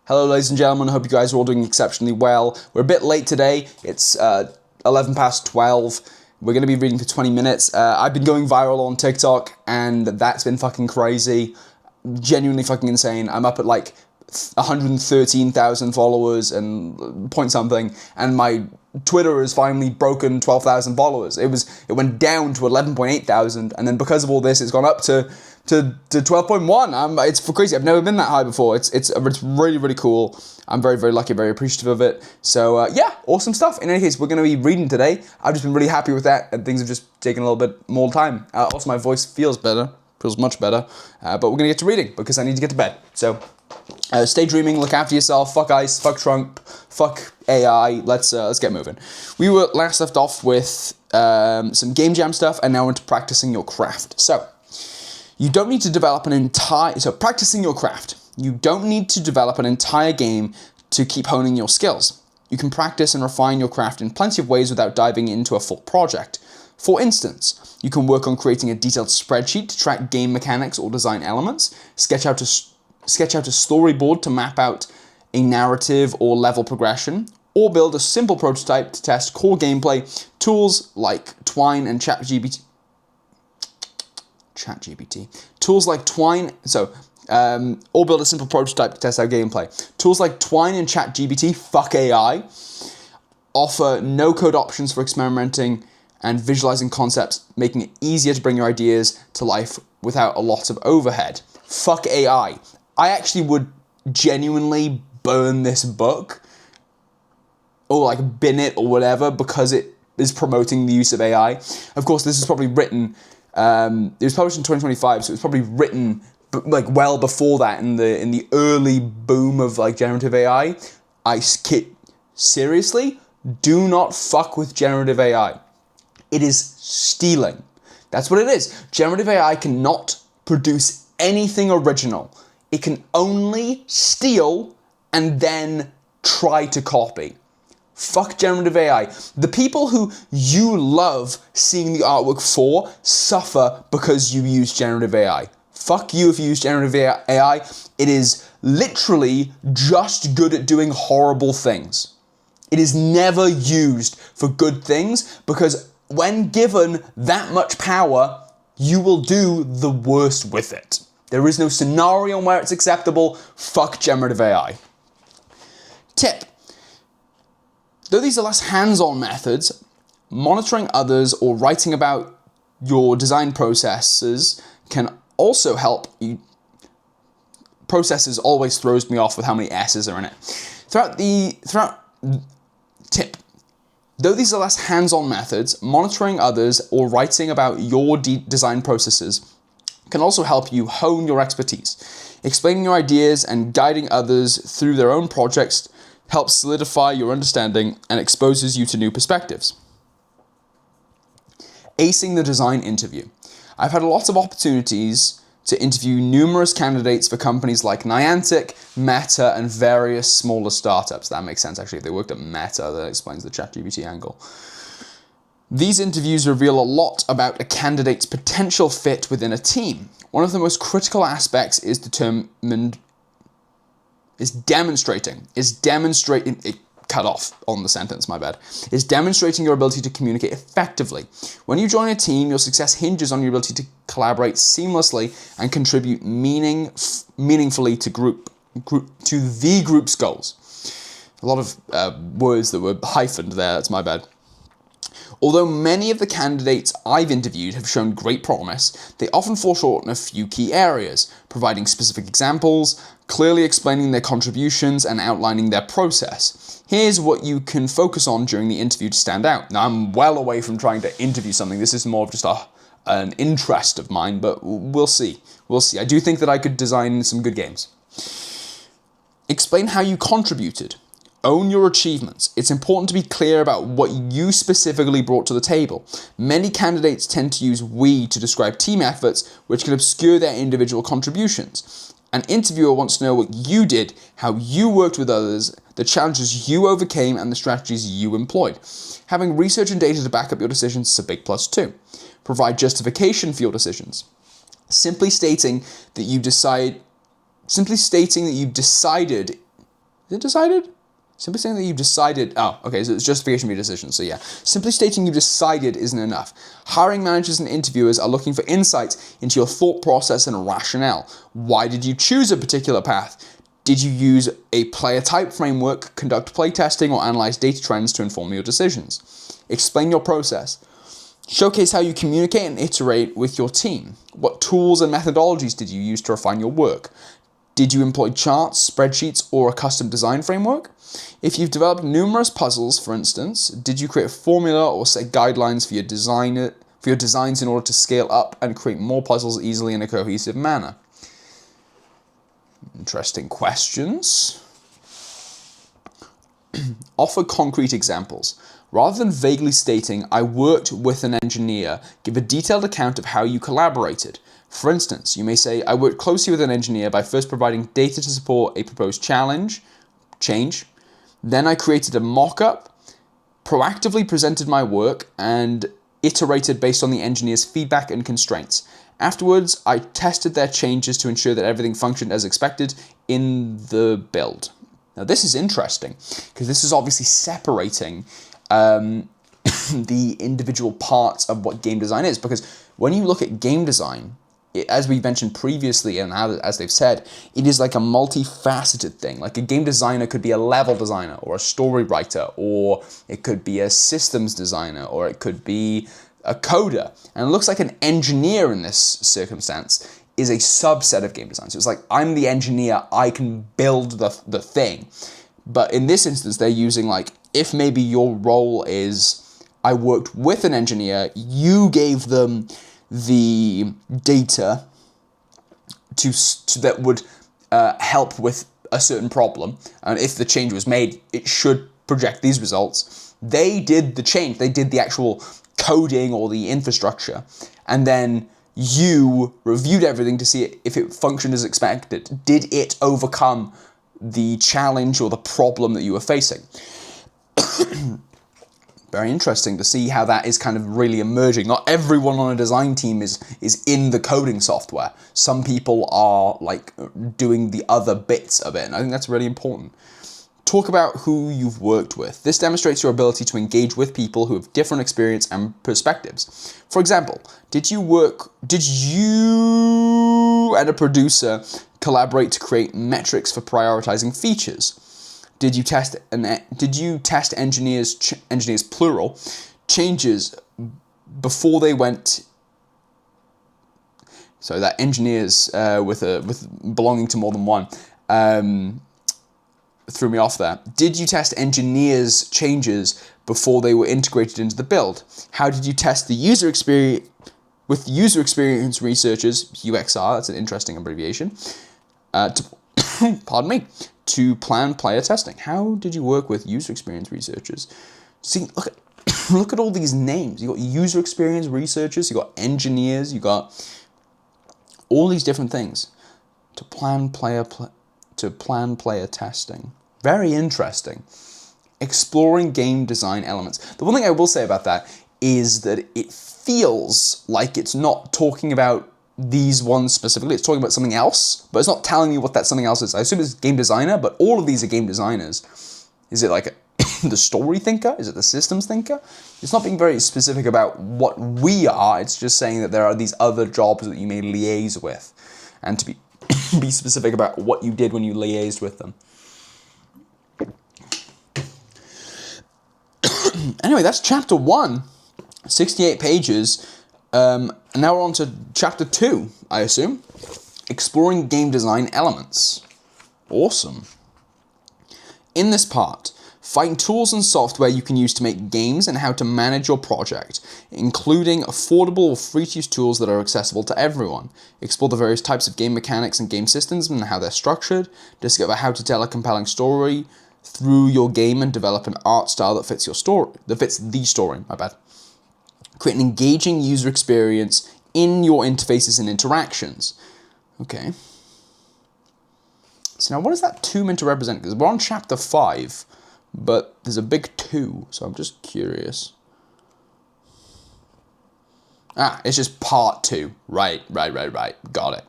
Hello ladies and gentlemen, I hope you guys are all doing exceptionally well. We're a bit late today, it's 11 past 12. We're going to be reading for 20 minutes. I've been going viral on TikTok and that's been fucking crazy. Genuinely fucking insane. I'm up at like 113,000 followers and point something, and my Twitter has finally broken 12,000 followers. It went down to 11.8 thousand, and then because of all this, it's gone up to 12.1. It's for crazy. I've never been that high before. It's really, really cool. I'm very, very lucky, very appreciative of it. So yeah, awesome stuff. In any case, we're going to be reading today. I've just been really happy with that, and things have just taken a little bit more time. Also, my voice feels much better. But we're going to get to reading because I need to get to bed. So stay dreaming, look after yourself, fuck ICE, fuck Trump, fuck AI, let's get moving. We were last left off with some game jam stuff, and now into practicing your craft. So, you don't need to develop practicing your craft. You don't need to develop an entire game to keep honing your skills. You can practice and refine your craft in plenty of ways without diving into a full project. For instance, you can work on creating a detailed spreadsheet to track game mechanics or design elements, sketch out a storyboard to map out a narrative or level progression, or build a simple prototype to test core gameplay. Tools like Twine and ChatGPT. Or build a simple prototype to test out gameplay. Tools like Twine and ChatGPT, fuck AI, offer no-code options for experimenting and visualizing concepts, making it easier to bring your ideas to life without a lot of overhead. Fuck AI. I actually would genuinely burn this book or like bin it or whatever because it is promoting the use of AI. Of course, this is probably written, it was published in 2025, so it was probably written like well before that in the early boom of like generative AI. Seriously, do not fuck with generative AI. It is stealing. That's what it is. Generative AI cannot produce anything original. It can only steal and then try to copy. Fuck generative AI. The people who you love seeing the artwork for suffer because you use generative AI. Fuck you if you use generative AI. It is literally just good at doing horrible things. It is never used for good things because when given that much power, you will do the worst with it. There is no scenario where it's acceptable. Fuck generative AI. Tip. Though these are less hands-on methods, monitoring others or writing about your design processes can also help you. Processes always throws me off with how many S's are in it. Tip. Though these are less hands-on methods, monitoring others or writing about your design processes can also help you hone your expertise. Explaining your ideas and guiding others through their own projects helps solidify your understanding and exposes you to new perspectives. Acing the design interview. I've had lots of opportunities to interview numerous candidates for companies like Niantic, Meta, and various smaller startups. That makes sense, actually. If they worked at Meta, that explains the ChatGPT angle. These interviews reveal a lot about a candidate's potential fit within a team. One of the most critical aspects is demonstrating your ability to communicate effectively. When you join a team, your success hinges on your ability to collaborate seamlessly and contribute meaningfully to the group's goals. A lot of words that were hyphened there, that's my bad. Although many of the candidates I've interviewed have shown great promise, they often fall short in a few key areas, providing specific examples, clearly explaining their contributions, and outlining their process. Here's what you can focus on during the interview to stand out. Now, I'm well away from trying to interview something. This is more of just an interest of mine, but we'll see. I do think that I could design some good games. Explain how you contributed. Own your achievements. It's important to be clear about what you specifically brought to the table. Many candidates tend to use we to describe team efforts, which can obscure their individual contributions. An interviewer wants to know what you did, how you worked with others, the challenges you overcame, and the strategies you employed. Having research and data to back up your decisions is a big plus too. Provide justification for your decisions. Simply stating that you decided Is it decided? Simply saying that you've decided, oh, okay, so it's justification of your decision, so yeah. Simply stating you've decided isn't enough. Hiring managers and interviewers are looking for insights into your thought process and rationale. Why did you choose a particular path? Did you use a player type framework, conduct play testing, or analyze data trends to inform your decisions? Explain your process. Showcase how you communicate and iterate with your team. What tools and methodologies did you use to refine your work? Did you employ charts, spreadsheets, or a custom design framework? If you've developed numerous puzzles, for instance, did you create a formula or set guidelines for your designs in order to scale up and create more puzzles easily in a cohesive manner? Interesting questions. Offer concrete examples. Rather than vaguely stating, I worked with an engineer, give a detailed account of how you collaborated. For instance, you may say, I worked closely with an engineer by first providing data to support a proposed change. Then I created a mock-up, proactively presented my work, and iterated based on the engineer's feedback and constraints. Afterwards, I tested their changes to ensure that everything functioned as expected in the build. Now, this is interesting, because this is obviously separating the individual parts of what game design is, because when you look at game design, as we mentioned previously, and as they've said, it is like a multifaceted thing. Like a game designer could be a level designer, or a story writer, or it could be a systems designer, or it could be a coder. And it looks like an engineer in this circumstance is a subset of game design. So it's like, I'm the engineer, I can build the thing. But in this instance, they're using like, if maybe your role is, I worked with an engineer, you gave them the data that would help with a certain problem, and if the change was made, it should project these results. They did the change, they did the actual coding or the infrastructure, and then you reviewed everything to see if it functioned as expected. Did it overcome the challenge or the problem that you were facing? Very interesting to see how that is kind of really emerging. Not everyone on a design team is in the coding software. Some people are like doing the other bits of it, and I think that's really important. Talk about who you've worked with. This demonstrates your ability to engage with people who have different experience and perspectives. For example, did you and a producer collaborate to create metrics for prioritizing features? Did you test engineers plural changes before they went? So that engineers with belonging to more than one threw me off there. Did you test engineers changes before they were integrated into the build? How did you test the user experience with user experience researchers, UXR? That's an interesting abbreviation. To plan player testing. How did you work with user experience researchers? See, look at all these names. You got user experience researchers, you got engineers, you got all these different things to plan player testing. Very interesting. Exploring game design elements. The one thing I will say about that is that it feels like it's not talking about these ones specifically. It's talking about something else, but it's not telling you what that something else is. I assume it's game designer, but all of these are game designers. Is it like the story thinker? Is it the systems thinker? It's not being very specific about what we are. It's just saying that there are these other jobs that you may liaise with, and to be specific about what you did when you liaised with them. Anyway, that's chapter 1, 68 pages. And now we're on to chapter 2, I assume. Exploring game design elements. Awesome. In this part, find tools and software you can use to make games and how to manage your project, including affordable or free-to-use tools that are accessible to everyone. Explore the various types of game mechanics and game systems and how they're structured. Discover how to tell a compelling story through your game and develop an art style that fits the story. Create an engaging user experience in your interfaces and interactions. Okay. So now what is that 2 meant to represent? Because we're on chapter 5, but there's a big 2, so I'm just curious. It's just part 2. Right. Got it.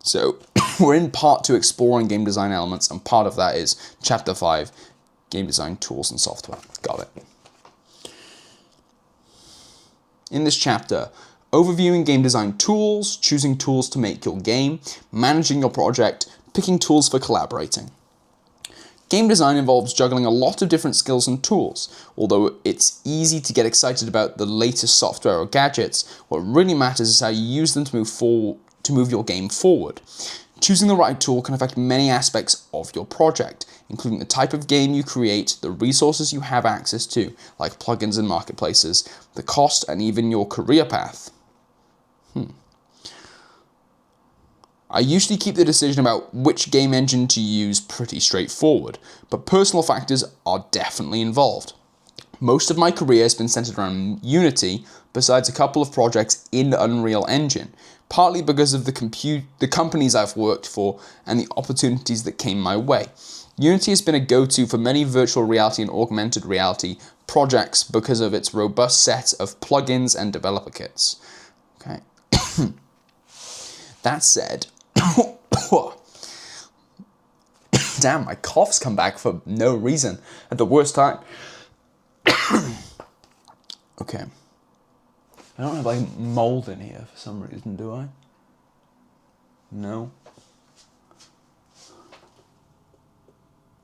So we're in part 2 exploring game design elements, and part of that is chapter 5, game design tools and software. Got it. In this chapter, overviewing game design tools, choosing tools to make your game, managing your project, picking tools for collaborating. Game design involves juggling a lot of different skills and tools. Although it's easy to get excited about the latest software or gadgets, what really matters is how you use them to move your game forward. Choosing the right tool can affect many aspects of your project, including the type of game you create, the resources you have access to, like plugins and marketplaces, the cost, and even your career path. I usually keep the decision about which game engine to use pretty straightforward, but personal factors are definitely involved. Most of my career has been centered around Unity, besides a couple of projects in Unreal Engine, partly because of the companies I've worked for and the opportunities that came my way. Unity has been a go-to for many virtual reality and augmented reality projects because of its robust set of plugins and developer kits. Okay. That said, damn, my cough's come back for no reason at the worst time. Okay. I don't have like mold in here for some reason, do I? No.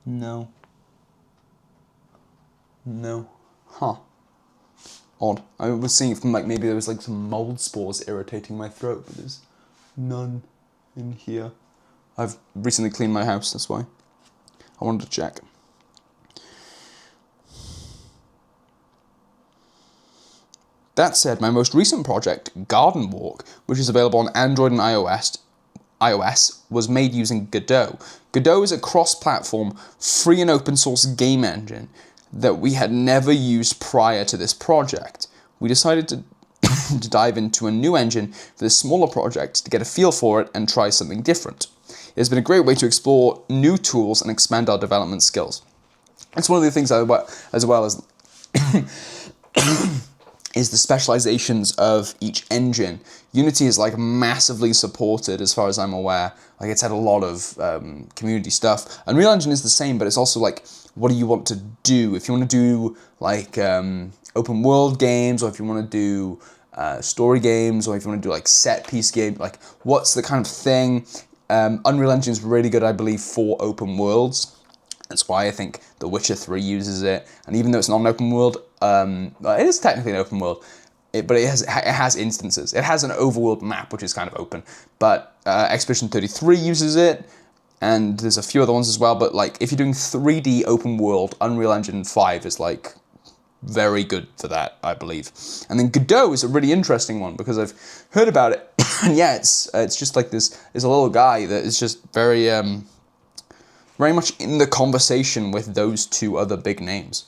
No. No. Huh. Odd. I was seeing if like maybe there was like some mold spores irritating my throat, but there's none in here. I've recently cleaned my house, that's why. I wanted to check. That said, my most recent project, Garden Walk, which is available on Android and iOS, was made using Godot. Godot is a cross-platform, free and open source game engine that we had never used prior to this project. We decided to dive into a new engine for this smaller project to get a feel for it and try something different. It has been a great way to explore new tools and expand our development skills. It's one of the things as well as is the specializations of each engine. Unity is like massively supported as far as I'm aware. Like it's had a lot of community stuff. Unreal Engine is the same, but it's also like, what do you want to do? If you want to do like open world games, or if you want to do story games, or if you want to do like set piece games, like what's the kind of thing? Unreal Engine is really good, I believe, for open worlds. That's why I think The Witcher 3 uses it. And even though it's not an open world, it is technically an open world, but it has instances. It has an overworld map, which is kind of open. But Expedition 33 uses it, and there's a few other ones as well. But like, if you're doing 3D open world, Unreal Engine 5 is like very good for that, I believe. And then Godot is a really interesting one because I've heard about it, and yeah, it's just like this. There's a little guy that is just very much in the conversation with those two other big names.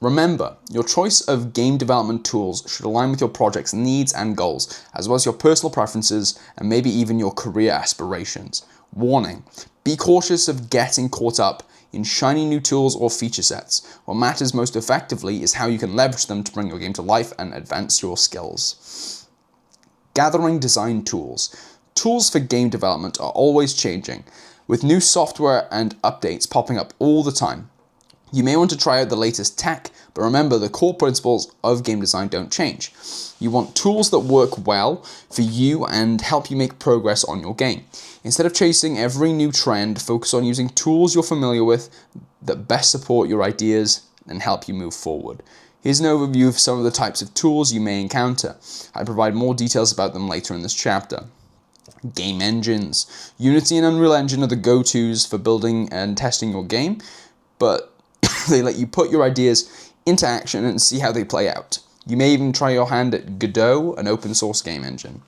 Remember, your choice of game development tools should align with your project's needs and goals, as well as your personal preferences and maybe even your career aspirations. Warning, be cautious of getting caught up in shiny new tools or feature sets. What matters most effectively is how you can leverage them to bring your game to life and advance your skills. Gathering design tools. Tools for game development are always changing, with new software and updates popping up all the time. You may want to try out the latest tech, but remember the core principles of game design don't change. You want tools that work well for you and help you make progress on your game. Instead of chasing every new trend, focus on using tools you're familiar with that best support your ideas and help you move forward. Here's an overview of some of the types of tools you may encounter. I provide more details about them later in this chapter. Game engines. Unity and Unreal Engine are the go-tos for building and testing your game, but they let you put your ideas into action and see how they play out. You may even try your hand at Godot, an open source game engine.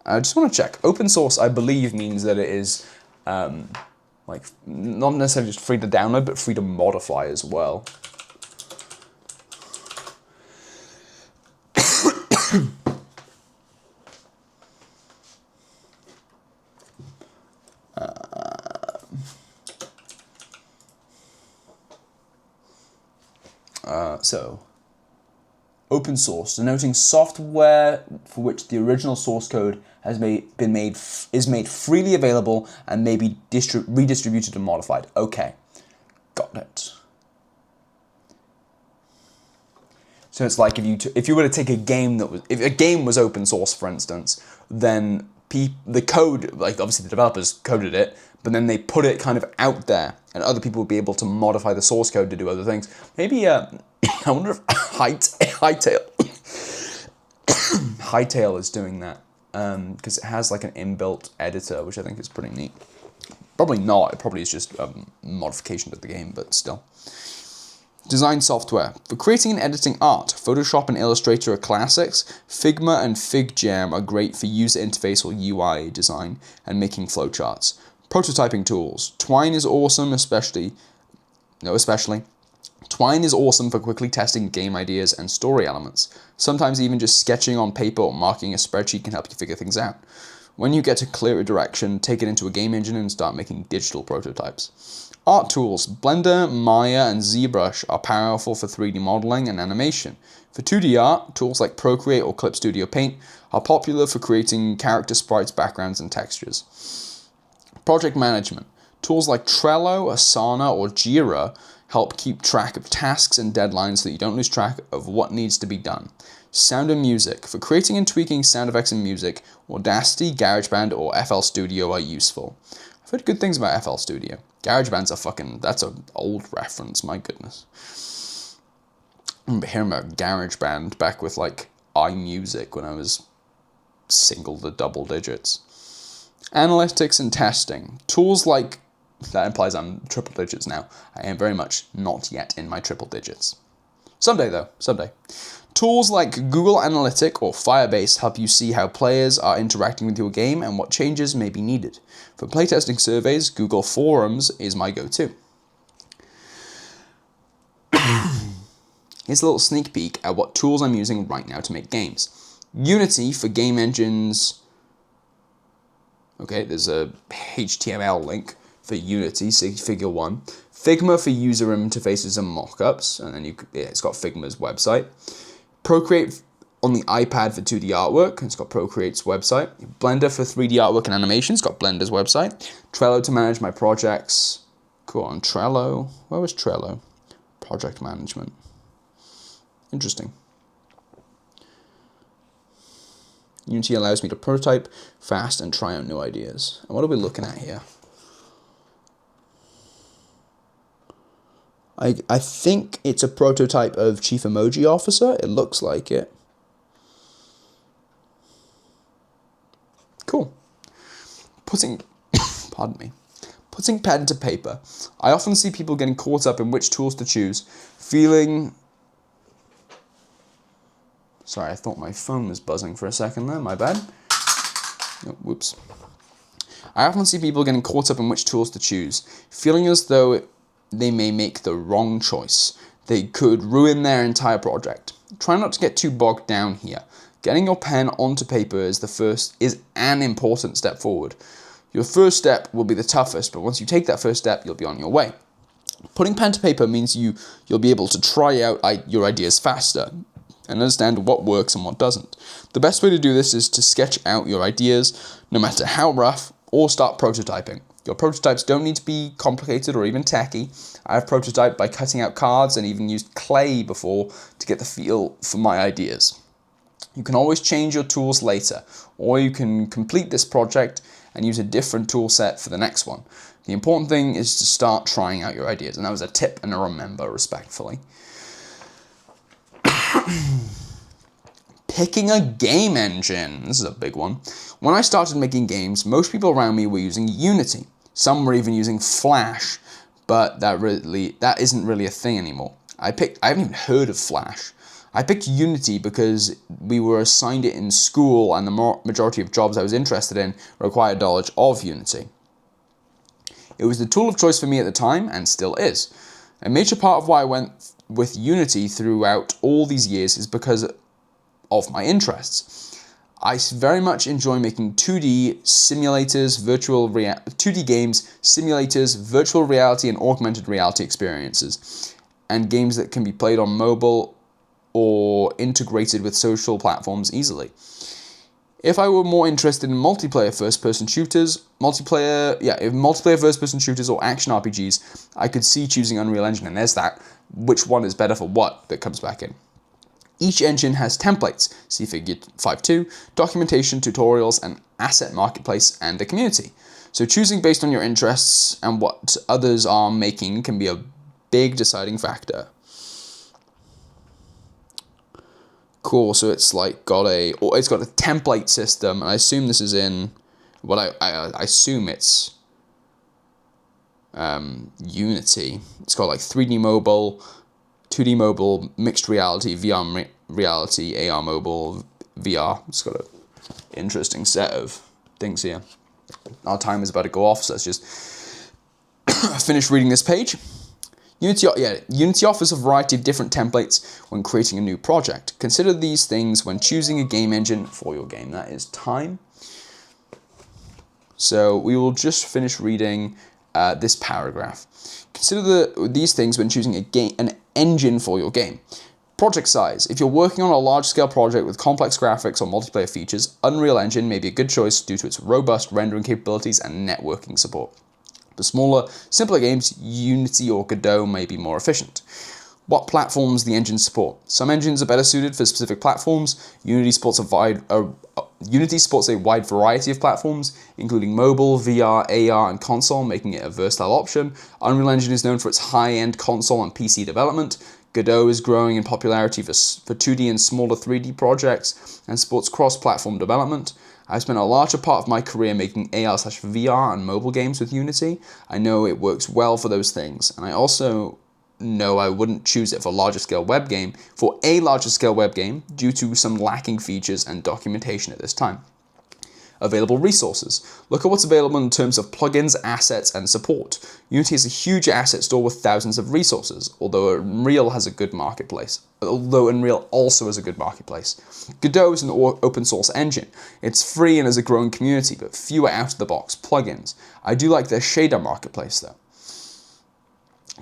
I just want to check. Open source, I believe, means that it is like not necessarily just free to download, but free to modify as well. So Open source, denoting software for which the original source code is made freely available and may be redistributed and modified. Okay, got it. So it's like if you were to take a game if a game was open source, for instance, then the code, like obviously the developers coded it, but then they put it kind of out there, and other people would be able to modify the source code to do other things. Maybe I wonder if Hightail is doing that, because it has like an inbuilt editor, which I think is pretty neat. Probably not. It probably is just a modification to the game, but still. Design software. For creating and editing art, Photoshop and Illustrator are classics. Figma and FigJam are great for user interface or UI design and making flowcharts. Prototyping tools. Twine is awesome, especially. Twine is awesome for quickly testing game ideas and story elements. Sometimes even just sketching on paper or marking a spreadsheet can help you figure things out. When you get a clearer direction, take it into a game engine and start making digital prototypes. Art tools. Blender, Maya, and ZBrush are powerful for 3D modeling and animation. For 2D art, tools like Procreate or Clip Studio Paint are popular for creating character sprites, backgrounds, and textures. Project management. Tools like Trello, Asana, or Jira help keep track of tasks and deadlines so that you don't lose track of what needs to be done. Sound and music. For creating and tweaking sound effects and music, Audacity, GarageBand, or FL Studio are useful. I've heard good things about FL Studio. GarageBand's that's an old reference, my goodness. I remember hearing about GarageBand back with like iMusic when I was single to double digits. Analytics and testing. Tools like, that implies I'm triple digits now. I am very much not yet in my triple digits. Someday though, someday. Tools like Google Analytics or Firebase help you see how players are interacting with your game and what changes may be needed. For playtesting surveys, Google Forums is my go-to. Here's a little sneak peek at what tools I'm using right now to make games. Unity for game engines. Okay, there's a HTML link for Unity, so figure 1. Figma for user interfaces and mockups, and then it's got Figma's website. Procreate on the iPad for 2D artwork, it's got Procreate's website. Blender for 3D artwork and animation, it's got Blender's website. Trello to manage my projects. Cool, on Trello. Where was Trello? Project management. Interesting. Unity allows me to prototype fast and try out new ideas. And what are we looking at here? I think it's a prototype of Chief Emoji Officer. It looks like it. Cool. Putting pen to paper. I often see people getting caught up in which tools to choose, Sorry, I thought my phone was buzzing for a second there, my bad. Oh, whoops. I often see people getting caught up in which tools to choose, feeling as though they may make the wrong choice. They could ruin their entire project. Try not to get too bogged down here. Getting your pen onto paper is an important step forward. Your first step will be the toughest, but once you take that first step, you'll be on your way. Putting pen to paper means you'll be able to try out your ideas faster and understand what works and what doesn't. The best way to do this is to sketch out your ideas, no matter how rough, or start prototyping. Your prototypes don't need to be complicated or even tacky. I've prototyped by cutting out cards and even used clay before to get the feel for my ideas. You can always change your tools later, or you can complete this project and use a different tool set for the next one. The important thing is to start trying out your ideas, and that was a tip and a remember, respectfully. Picking a game engine. This is a big one. When I started making games, most people around me were using Unity. Some were even using Flash, but that isn't really a thing anymore. I haven't even heard of Flash. I picked Unity because we were assigned it in school, and the majority of jobs I was interested in required knowledge of Unity. It was the tool of choice for me at the time, and still is. A major part of why I went with Unity throughout all these years is because of my interests. I very much enjoy making 2D simulators, 2D games, simulators, virtual reality and augmented reality experiences, and games that can be played on mobile or integrated with social platforms easily. If I were more interested in multiplayer first-person shooters, multiplayer first-person shooters or action RPGs, I could see choosing Unreal Engine, and there's that. Which one is better for what that comes back in. Each engine has templates, see Figure 5.2, documentation, tutorials, an asset marketplace, and a community. So choosing based on your interests and what others are making can be a big deciding factor. Cool, so it's like got a template system, and I assume this is in I assume it's Unity. It's got like 3D mobile, 2D mobile, mixed reality, VR reality, AR mobile, VR. It's got an interesting set of things here. Our time is about to go off, so let's just finish reading this page. Unity offers a variety of different templates when creating a new project. Consider these things when choosing a game engine for your game. That is time. So we will just finish reading this paragraph. Consider these things when choosing an engine for your game. Project size. If you're working on a large-scale project with complex graphics or multiplayer features, Unreal Engine may be a good choice due to its robust rendering capabilities and networking support. For smaller, simpler games, Unity or Godot may be more efficient. What platforms the engines support? Some engines are better suited for specific platforms. Unity supports a wide variety of platforms, including mobile, VR, AR, and console, making it a versatile option. Unreal Engine is known for its high-end console and PC development. Godot is growing in popularity for 2D and smaller 3D projects and supports cross-platform development. I've spent a larger part of my career making AR/VR and mobile games with Unity. I know it works well for those things, and I also know I wouldn't choose it for a larger scale web game due to some lacking features and documentation at this time. Available resources. Look at what's available in terms of plugins, assets, and support. Unity is a huge asset store with thousands of resources, although Unreal also has a good marketplace. Godot is an open source engine. It's free and has a growing community, but fewer out-of-the-box plugins. I do like their shader marketplace though.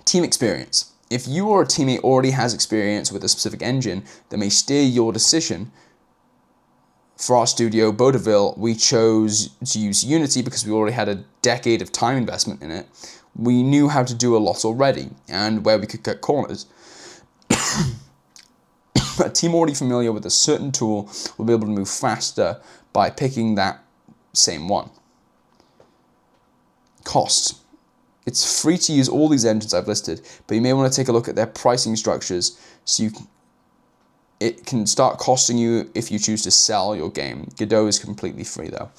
Team experience. If you or a teammate already has experience with a specific engine that may steer your decision, for our studio, Baudeville, we chose to use Unity because we already had a decade of time investment in it. We knew how to do a lot already, and where we could cut corners. A team already familiar with a certain tool will be able to move faster by picking that same one. Costs. It's free to use all these engines I've listed, but you may want to take a look at their pricing structures so it can start costing you if you choose to sell your game. Godot is completely free though.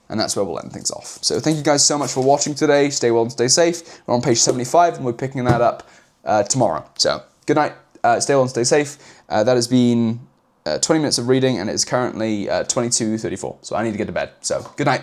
And that's where we'll end things off. So thank you guys so much for watching today. Stay well and stay safe. We're on page 75 and we're picking that up tomorrow. So good night. Stay well and stay safe. That has been 20 minutes of reading and it's currently 22:34. So I need to get to bed. So good night.